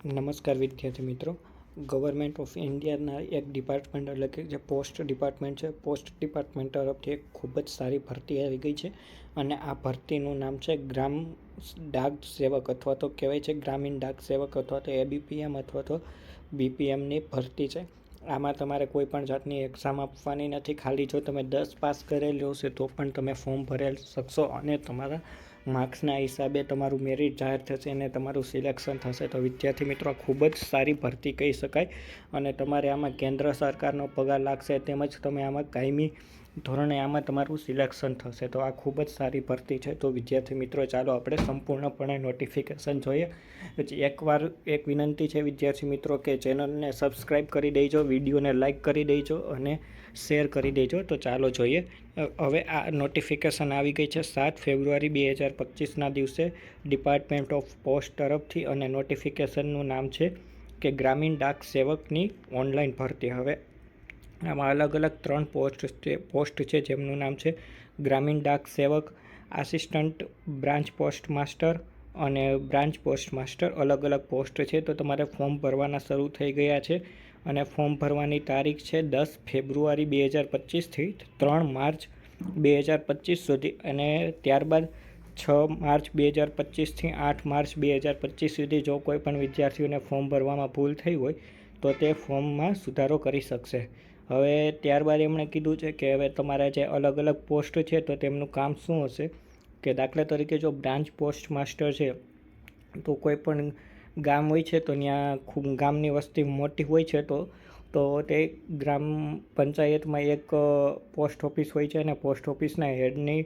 નમસ્કાર વિદ્યાર્થી મિત્રો. ગવર્મેન્ટ ઓફ ઇન્ડિયાના એક ડિપાર્ટમેન્ટ એટલે કે જે પોસ્ટ ડિપાર્ટમેન્ટ છે, પોસ્ટ ડિપાર્ટમેન્ટ તરફથી એક ખૂબ જ સારી ભરતી આવી ગઈ છે અને આ ભરતીનું નામ છે ગ્રામ ડાક સેવક અથવા તો કહેવાય છે ગ્રામીણ ડાક સેવક અથવા તો એબીપીએમ અથવા તો બીપીએમની ભરતી છે. આમાં તમારે કોઈ પણ જાતની એક્ઝામ આપવાની નથી. ખાલી જો તમે 10 પાસ કરેલું હશે તો પણ તમે ફોર્મ ભરેલ શકશો અને તમારા માર્ક્સના હિસાબે તમારું મેરિટ જાહેર થશે અને તમારું સિલેક્શન થશે. તો વિદ્યાર્થી મિત્રો ખૂબ જ સારી ભરતી કહી શકાય અને તમારે આમાં કેન્દ્ર સરકારનો પગાર લાગશે તેમજ તમે આમાં કાયમી ધોરણે આમાં તમારું સિલેક્શન થશે. તો આ ખૂબ જ સારી ભરતી છે. તો વિદ્યાર્થી મિત્રો ચાલો આપણે સંપૂર્ણપણે નોટિફિકેશન જોઈએ. એકવાર એક વિનંતી છે વિદ્યાર્થી મિત્રો કે ચેનલને સબસ્ક્રાઈબ કરી દેજો, વિડીયોને લાઇક કરી દેજો અને શેર કરી દેજો. તો ચાલો જોઈએ. હવે આ નોટિફિકેશન આવી ગઈ છે 7 ફેબ્રુઆરી 2025ના દિવસે ડિપાર્ટમેન્ટ ઓફ પોસ્ટ તરફથી અને નોટિફિકેશનનું નામ છે કે ગ્રામીણ ડાક સેવકની ઓનલાઈન ભરતી. હવે આમાં અલગ અલગ 3 પોસ્ટ છે જેમનું નામ છે ગ્રામીણ ડાક સેવક, આસિસ્ટન્ટ બ્રાન્ચ પોસ્ટ માસ્ટર અને બ્રાન્ચ પોસ્ટ માસ્ટર. અલગ અલગ પોસ્ટ છે. તો તમારે ફોર્મ ભરવાના શરૂ થઈ ગયા છે અને ફોર્મ ભરવાની તારીખ છે 10 ફેબ્રુઆરી 2025થી 3 માર્ચ 2025 સુધી અને ત્યારબાદ 6 માર્ચ 2025થી 8 માર્ચ 2025 સુધી જો કોઈ પણ વિદ્યાર્થીઓને ફોર્મ ભરવામાં ભૂલ થઈ હોય તો તે ફોર્મમાં સુધારો કરી શકશે. હવે ત્યારબાદ એમણે કીધું છે કે હવે તમારા જે અલગ અલગ પોસ્ટ છે તો તેમનું કામ શું હશે કે દાખલા તરીકે જો બ્રાન્ચ પોસ્ટ માસ્ટર છે તો કોઈ પણ ગામ હોય છે તો ત્યાં ખૂબ ગામની વસ્તી મોટી હોય છે તો તે ગ્રામ પંચાયતમાં એક પોસ્ટ ઓફિસ હોય છે અને પોસ્ટ ઓફિસના હેડની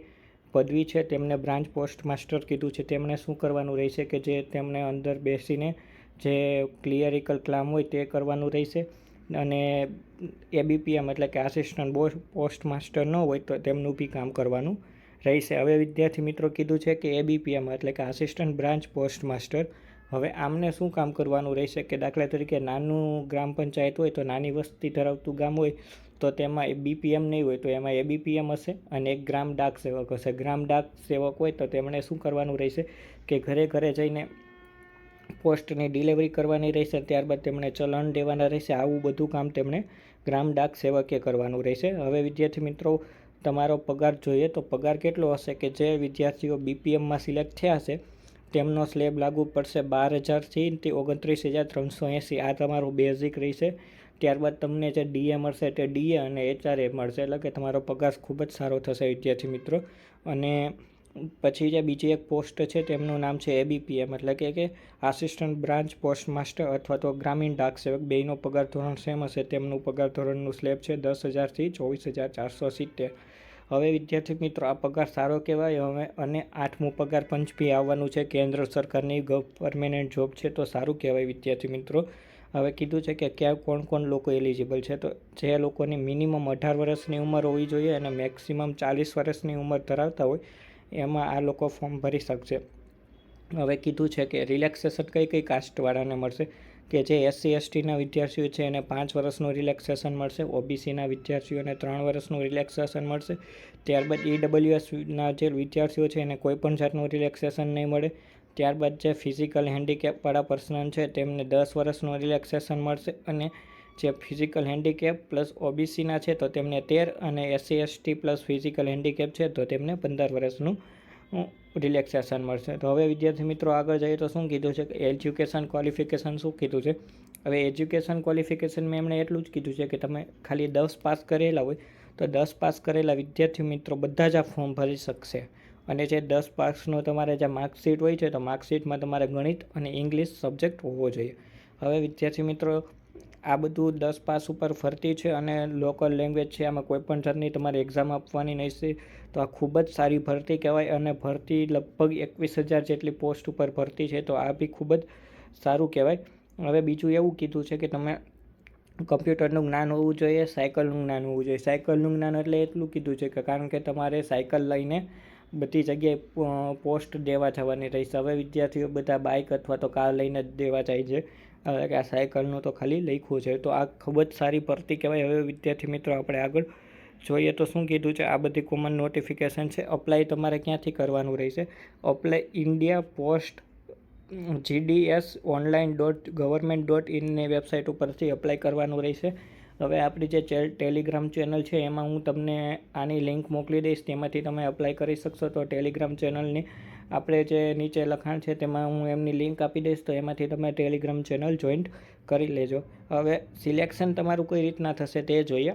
પદવી છે તેમને બ્રાન્ચ પોસ્ટ માસ્ટર કીધું છે. તેમણે શું કરવાનું રહેશે કે જે તેમને અંદર બેસીને જે ક્લિયરિકલ કામ હોય તે કરવાનું રહેશે અને એબીપીએમ એટલે કે આસિસ્ટન્ટ પોસ્ટ માસ્ટર ન હોય તો તેમનું બી કામ કરવાનું રહેશે. હવે વિદ્યાર્થી મિત્રો કીધું છે કે એબીપીએમ એટલે કે આસિસ્ટન્ટ બ્રાન્ચ પોસ્ટ માસ્ટર. હવે આમને શું કામ કરવાનું રહેશે કે દાખલા તરીકે નાનું ગ્રામ પંચાયત હોય તો નાની વસ્તી ધરાવતું ગામ હોય તો તેમાં બીપીએમ નહીં હોય તો એમાં એબીપીએમ હશે અને એક ગ્રામ ડાક સેવક હશે. ગ્રામ ડાક સેવક હોય તો તેમણે શું કરવાનું રહેશે કે ઘરે ઘરે જઈને પોસ્ટની ડિલિવરી કરવાની રહેશે. ત્યારબાદ તેમણે ચલણ દેવાના રહેશે. આવું બધું કામ તેમણે ગ્રામ ડાક સેવકે કરવાનું રહેશે. હવે વિદ્યાર્થી મિત્રો તમારો પગાર જોઈએ તો પગાર કેટલો હશે કે જે વિદ્યાર્થીઓ બીપીએમમાં સિલેક્ટ થયા હશે તેમનો સ્લેબ લાગુ પડશે 12,000થી 29,380. આ તમારું બેઝિક રહેશે. ત્યારબાદ તમને જે ડીએ મળશે તે ડીએ અને એચઆરએ મળશે એટલે કે તમારો પગાર ખૂબ જ સારો થશે વિદ્યાર્થી મિત્રો. અને પછી જે બીજી એક પોસ્ટ છે તેમનું નામ છે એબીપીએમ એટલે કે આસિસ્ટન્ટ બ્રાન્ચ પોસ્ટ માસ્ટર અથવા તો ગ્રામીણ ડાક સેવક. બેયનો પગાર ધોરણ સેમ હશે. તેમનું પગાર ધોરણનું સ્લેબ છે 10,000થી 24,470. હવે વિદ્યાર્થી મિત્રો આ પગાર સારો કહેવાય. હવે અને 8મું પગાર પંચ બી આવવાનું છે. કેન્દ્ર સરકારની પરમેનન્ટ જોબ છે તો સારું કહેવાય વિદ્યાર્થી મિત્રો. હવે કીધું છે કે ક્યાં કોણ લોકો એલિજિબલ છે તો જે લોકોની મિનિમમ 18 વર્ષની ઉંમર હોવી જોઈએ અને મેક્સિમમ 40 વર્ષની ઉંમર ધરાવતા હોય એમાં આ લોકો ફોર્મ ભરી શકશે. હવે કીધું છે કે રિલેક્સેશન કઈ કાસ્ટવાળાને મળશે કે જે એસસી એસટીના વિદ્યાર્થીઓ છે એને 5 વર્ષનું રિલેક્સેશન મળશે. ઓબીસીના વિદ્યાર્થીઓને 3 વર્ષનું રિલેક્સેશન મળશે. ત્યારબાદ ઈડબ્લ્યુએસના જે વિદ્યાર્થીઓ છે એને કોઈપણ જાતનું રિલેક્સેશન નહીં મળે. ત્યારબાદ જે ફિઝિકલ હેન્ડીકેપવાળા પર્સન છે તેમને 10 વર્ષનું રિલેક્સેશન મળશે અને જે ફિઝિકલ હેન્ડીકેપ પ્લસ ઓબીસીના છે તો તેમને 13 અને SC ST plus physical handicap છે તો તેમને 15 વર્ષનું રિલેક્સેશન મળશે. તો હવે વિદ્યાર્થી મિત્રો આગળ જઈએ તો શું કીધું છે કે એજ્યુકેશન ક્વોલિફિકેશન શું કીધું છે. હવે એજ્યુકેશન ક્વોલિફિકેશનમાં એમણે એટલું જ કીધું છે કે તમે ખાલી 10 પાસ કરેલા હોય તો 10 પાસ કરેલા વિદ્યાર્થી મિત્રો બધા જ આ ફોર્મ ભરી શકશે. અને જે 10 પાસનો તમારે જે માર્કશીટ હોય છે તો માર્કશીટમાં તમારે ગણિત અને ઇંગ્લિશ સબ્જેક્ટ હોવો જોઈએ. હવે વિદ્યાર્થી મિત્રો આ બધું 10 પાસ ઉપર ભરતી છે અને લોકલ લેંગ્વેજ છે. આમાં કોઈપણ જાતની તમારે એક્ઝામ આપવાની નહીં છે. તો આ ખૂબ જ સારી ભરતી કહેવાય અને ભરતી લગભગ 21,000 જેટલી પોસ્ટ ઉપર ભરતી છે તો આ બી ખૂબ જ સારું કહેવાય. હવે બીજું એવું કીધું છે કે તમે કમ્પ્યુટરનું જ્ઞાન હોવું જોઈએ, સાયકલનું જ્ઞાન હોવું જોઈએ. સાયકલનું જ્ઞાન એટલે એટલું કીધું છે કે કારણ કે તમારે સાયકલ લઈને બધી જગ્યાએ પોસ્ટ દેવા જવાની રહેશે. હવે વિદ્યાર્થીઓ બધા બાઇક અથવા તો કાર લઈને જ દેવા જાય છે. હવે કે આ સાયકલનું તો ખાલી લખ્યું છે. તો આ ખૂબ જ સારી ભરતી કહેવાય. હવે વિદ્યાર્થી મિત્રો આપણે આગળ જોઈએ તો શું કીધું છે આ બધી કોમન નોટિફિકેશન છે. અપ્લાય તમારે ક્યાંથી કરવાનું રહેશે. અપ્લાય ઇન્ડિયા પોસ્ટ gds.online.government.in ની વેબસાઇટ ઉપરથી અપ્લાય કરવાનું રહેશે. હવે આપણી જે ટેલિગ્રામ ચેનલ છે એમાં હું તમને આની લિંક મોકલી દઈશ, તેમાંથી તમે અપ્લાય કરી શકશો. તો ટેલિગ્રામ ચેનલની આપણે જે નીચે લખાણ છે તેમાં હું એમની લિંક આપી દઈશ, તો એમાંથી તમે ટેલિગ્રામ ચેનલ જોઈન્ટ કરી લેજો. હવે સિલેક્શન તમારું કઈ રીતના થશે તે જોઈએ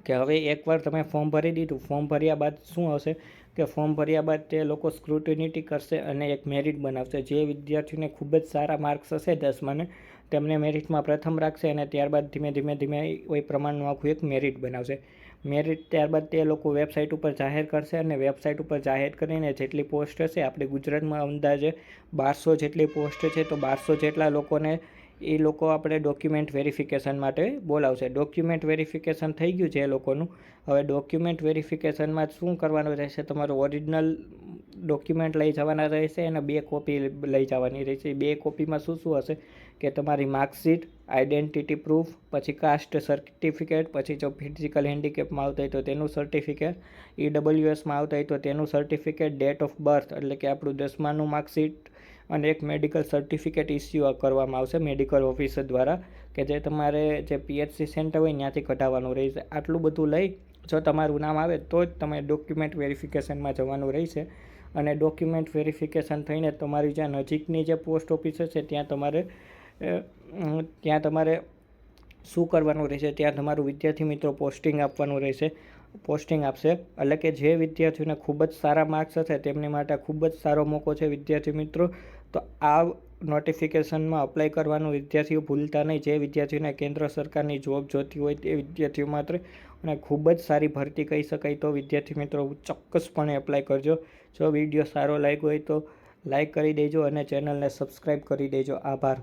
કે હવે એકવાર તમે ફોર્મ ભરી દીધું, ફોર્મ ભર્યા બાદ શું હશે કે ફોર્મ ભર્યા બાદ તે લોકો સ્ક્રુટિનિટી કરશે અને એક મેરિટ બનાવશે. જે વિદ્યાર્થીને ખૂબ જ સારા માર્ક્સ હશે 10માને તેમને મેરિટમાં પ્રથમ રાખશે અને ત્યારબાદ ધીમે ધીમે કોઈ પ્રમાણનું આખું એક મેરિટ બનાવશે. મેરિટ ત્યારબાદ તે લોકો વેબસાઇટ ઉપર જાહેર કરશે અને વેબસાઇટ ઉપર જાહેર કરીને જેટલી પોસ્ટ હશે, આપણે ગુજરાતમાં અંદાજે 1200 જેટલી પોસ્ટ છે, તો 1200 જેટલા લોકોને એ લોકો આપણે ડોક્યુમેન્ટ વેરિફિકેશન માટે બોલાવશે. ડોક્યુમેન્ટ વેરિફિકેશન થઈ ગયું છે એ લોકોનું. હવે ડોક્યુમેન્ટ વેરિફિકેશનમાં શું કરવાનું રહેશે, તમારું ઓરિજિનલ ડોક્યુમેન્ટ લઈ જવાના રહેશે અને 2 કોપી લઈ જવાની રહેશે. 2 કોપીમાં શું હશે કે તમારી માર્કશીટ, આઈડેન્ટિટી પ્રૂફ, પછી કાસ્ટ સર્ટિફિકેટ, પછી જો ફિઝિકલ હેન્ડીકેપમાં આવતા હોય તો તેનું સર્ટિફિકેટ, EWSમાં આવતા હોય તો તેનું સર્ટિફિકેટ, ડેટ ઓફ બર્થ એટલે કે આપણું 10માનું માર્કશીટ અને એક મેડિકલ સર્ટિફિકેટ ઇસ્યુ કરવામાં આવશે મેડિકલ ઓફિસર દ્વારા, કે જે તમારે જે PHC સેન્ટર હોય ત્યાંથી કઢાવવાનું રહેશે. આટલું બધું લઈ જો તમારું નામ આવે તો જ તમે ડોક્યુમેન્ટ વેરિફિકેશનમાં જવાનું રહેશે. અને ડોક્યુમેન્ટ વેરિફિકેશન થઈને તમારી જ્યાં નજીકની જે પોસ્ટ ઓફિસ છે ત્યાં તમારે શું કરવાનું રહેશે, ત્યાં તમારું વિદ્યાર્થી મિત્રો પોસ્ટિંગ આપવાનું રહેશે. પોસ્ટિંગ આપશે એટલે કે જે વિદ્યાર્થીઓને ખૂબ જ સારા માર્ક્સ હશે તેમની માટે ખૂબ જ સારો મોકો છે વિદ્યાર્થી મિત્રો. તો આ નોટિફિકેશનમાં અપ્લાય કરવાનું વિદ્યાર્થીઓ ભૂલતા નહીં. જે વિદ્યાર્થીઓને કેન્દ્ર સરકારની જોબ જોતી હોય તે વિદ્યાર્થીઓ માત્ર અને ખૂબ જ સારી ભરતી કહી શકાય, તો વિદ્યાર્થી મિત્રો ચોક્કસપણે એપ્લાય કરજો. જો વિડીયો સારો લાગ્યો હોય તો લાઈક કરી દેજો અને ચેનલને સબસ્ક્રાઈબ કરી દેજો. આભાર.